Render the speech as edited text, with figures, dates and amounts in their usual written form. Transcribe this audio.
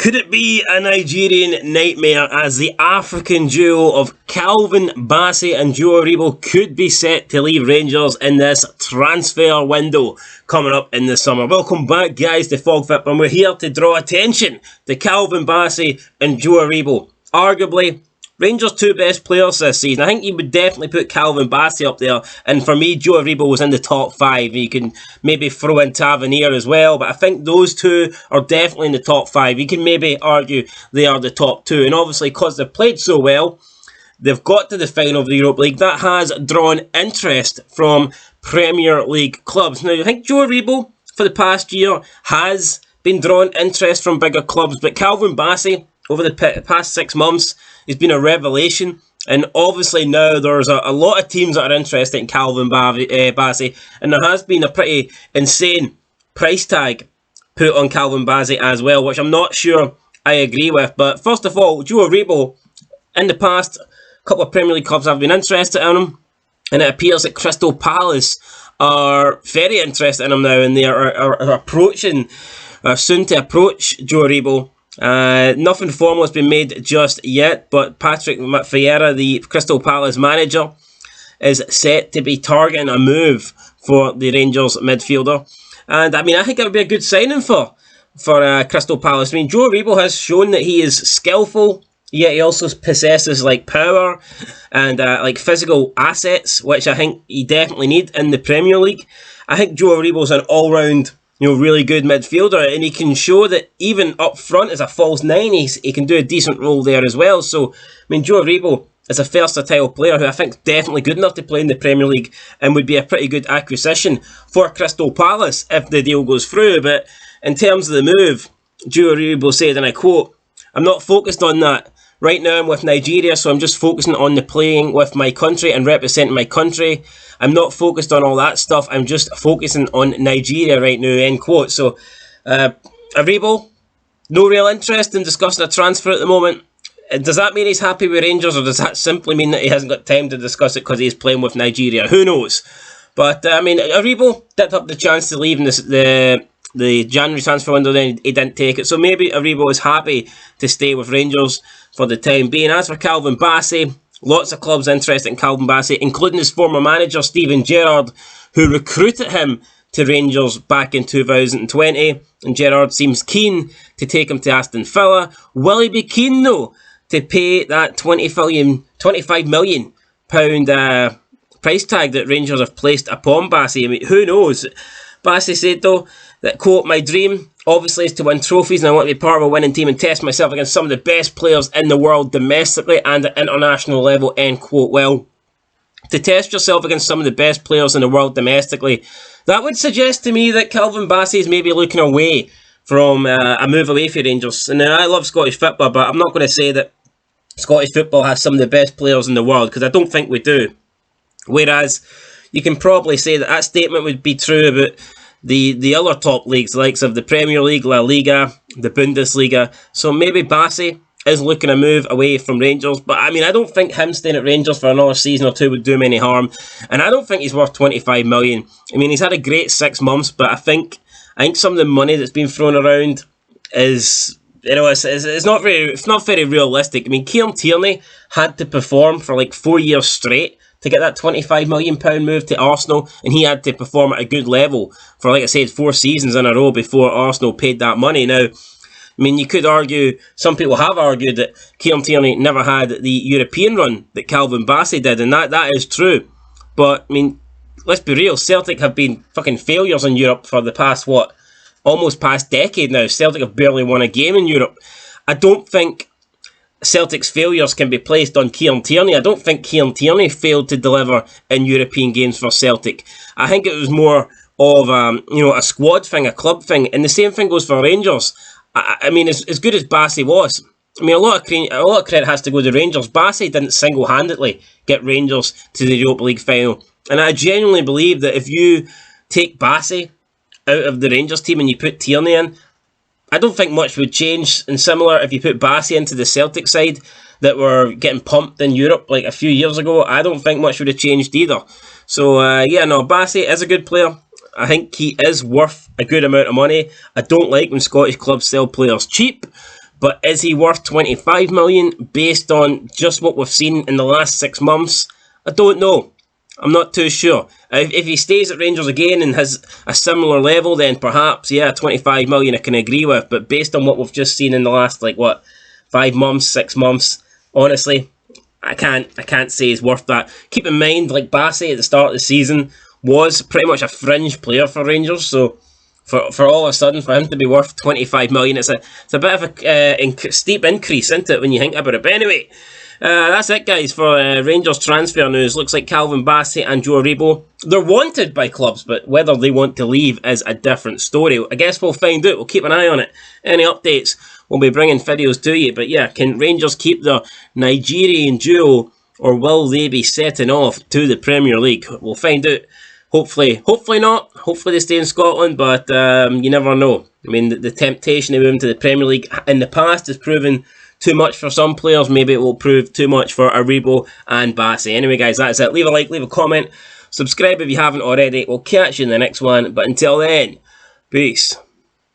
Could it be a Nigerian nightmare as the African duo of Calvin Bassey and Joe Aribo could be set to leave Rangers in this transfer window coming up in the summer? Welcome back, guys, to FogFip, and we're here to draw attention to Calvin Bassey and Joe Aribo. Arguably, Rangers' two best players this season. I think you would definitely put Calvin Bassey up there, and for me, Joe Aribo was in the top five. You can maybe throw in Tavernier as well, but I think those two are definitely in the top five. You can maybe argue they are the top two, and obviously because they've played so well, they've got to the final of the Europa League. That has drawn interest from Premier League clubs. Now, I think Joe Aribo, for the past year, has been drawing interest from bigger clubs, but Calvin Bassey, over the past 6 months, he's been a revelation, and obviously now there's a lot of teams that are interested in Calvin Bassey, and there has been a pretty insane price tag put on Calvin Bassey as well, which I'm not sure I agree with. But first of all, Joe Aribo, in the past, a couple of Premier League clubs have been interested in him, and it appears that Crystal Palace are very interested in him now, and they are approaching, soon to approach Joe Aribo. Nothing formal has been made just yet, but Patrick Vieira, the Crystal Palace manager, is set to be targeting a move for the Rangers midfielder. And I mean, I think it would be a good signing for Crystal Palace. I mean, Joe Aribo has shown that he is skillful, yet he also possesses like power and like physical assets, which I think he definitely need in the Premier League. I think Joe Aribo is an all-round, really good midfielder, and he can show that even up front as a false nine, he can do a decent role there as well. So, I mean, Joe Aribo is a versatile player who I think is definitely good enough to play in the Premier League and would be a pretty good acquisition for Crystal Palace if the deal goes through. But in terms of the move, Joe Aribo said, and I quote, "I'm not focused on that. Right now I'm with Nigeria, so I'm just focusing on the playing with my country and representing my country. I'm not focused on all that stuff. I'm just focusing on Nigeria right now," end quote. So, Aribo, no real interest in discussing a transfer at the moment. Does that mean he's happy with Rangers, or does that simply mean that he hasn't got time to discuss it because he's playing with Nigeria? Who knows? But, I mean, Aribo did have the chance to leave in the January transfer window, then he didn't take it. So maybe Aribo is happy to stay with Rangers for the time being. As for Calvin Bassey, lots of clubs interested in Calvin Bassey, including his former manager, Steven Gerrard, who recruited him to Rangers back in 2020. And Gerrard seems keen to take him to Aston Villa. Will he be keen, though, to pay that £25 million price tag that Rangers have placed upon Bassey? I mean, who knows? Bassey said, though, that, quote, "My dream, obviously, is to win trophies, and I want to be part of a winning team and test myself against some of the best players in the world domestically and at international level," end quote. Well, to test yourself against some of the best players in the world domestically, that would suggest to me that Calvin Bassey is maybe looking away from a move away for Rangers. And I love Scottish football, but I'm not going to say that Scottish football has some of the best players in the world, because I don't think we do. Whereas you can probably say that that statement would be true about the other top leagues, the likes of the Premier League, La Liga, the Bundesliga. So maybe Bassey is looking a move away from Rangers. But I mean, I don't think him staying at Rangers for another season or two would do him any harm. And I don't think he's worth 25 million. I mean, he's had a great 6 months, but I think some of the money that's been thrown around is, it's not very realistic. I mean, Kieran Tierney had to perform for like 4 years straight to get that £25 million move to Arsenal, and he had to perform at a good level for, like I said, 4 seasons in a row before Arsenal paid that money. Now, I mean, you could argue, some people have argued, that Kieran Tierney never had the European run that Calvin Bassey did, and that is true. But, I mean, let's be real, Celtic have been fucking failures in Europe for the past, almost past decade now. Celtic have barely won a game in Europe. I don't think Celtic's failures can be placed on Kieran Tierney. I don't think Kieran Tierney failed to deliver in European games for Celtic. I think it was more of a squad thing, a club thing, and the same thing goes for Rangers. I mean, as good as Bassey was, I mean, a lot of credit has to go to Rangers. Bassey didn't single-handedly get Rangers to the Europa League final, and I genuinely believe that if you take Bassey out of the Rangers team and you put Tierney in, I don't think much would change. And similar, if you put Bassey into the Celtic side that were getting pumped in Europe like a few years ago, I don't think much would have changed either. So, Bassey is a good player. I think he is worth a good amount of money. I don't like when Scottish clubs sell players cheap, but is he worth 25 million based on just what we've seen in the last 6 months? I don't know. I'm not too sure. If he stays at Rangers again and has a similar level, then perhaps, yeah, 25 million I can agree with. But based on what we've just seen in the last, 5 months, 6 months, honestly, I can't say he's worth that. Keep in mind, Bassey at the start of the season was pretty much a fringe player for Rangers, so for all of a sudden, for him to be worth 25 million, it's a bit of a steep increase, isn't it, when you think about it? But anyway, that's it, guys, for Rangers transfer news. Looks like Calvin Bassey and Joe Aribo, they're wanted by clubs, but whether they want to leave is a different story. I guess we'll find out. We'll keep an eye on it. Any updates, we'll be bringing videos to you. But yeah, can Rangers keep the Nigerian duo, or will they be setting off to the Premier League? We'll find out. Hopefully not. Hopefully they stay in Scotland, but you never know. I mean, the temptation to move into the Premier League in the past has proven too much for some players. Maybe it will prove too much for Aribo and Bassey. Anyway, guys, that's it. Leave a like, leave a comment, subscribe if you haven't already. We'll catch you in the next one. But until then, peace.